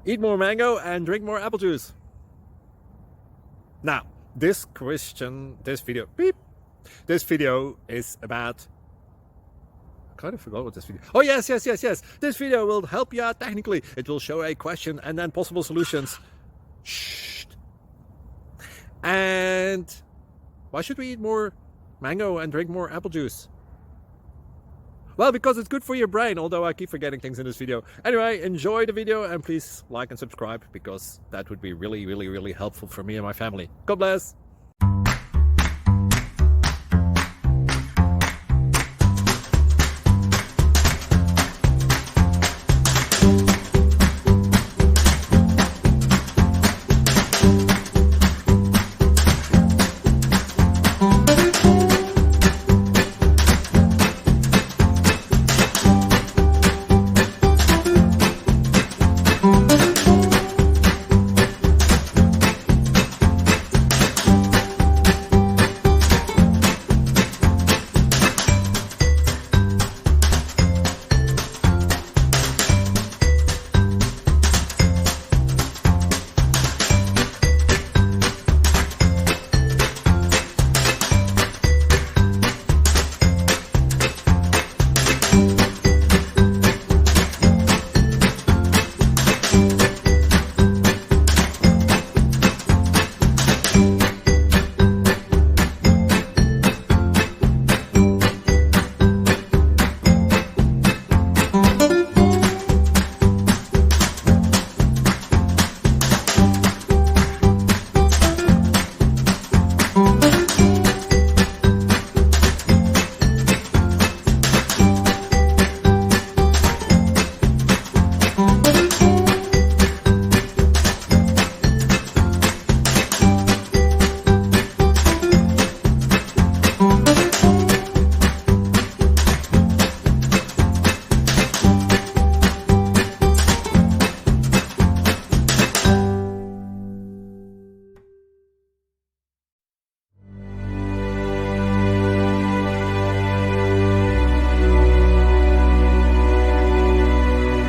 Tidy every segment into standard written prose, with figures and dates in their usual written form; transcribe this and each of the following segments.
Eat more mango and drink more apple juice. Now, this video is about, I kind of forgot what this video. Oh, yes. This video will help you out technically. It will show a question and then possible solutions. Shh. And why should we eat more mango and drink more apple juice? Well, because it's good for your brain, although I keep forgetting things in this video. Anyway, enjoy the video and please like and subscribe, because that would be really helpful for me and my family. God bless.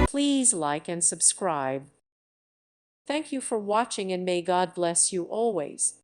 Please like and subscribe. Thank you for watching, and may God bless you always.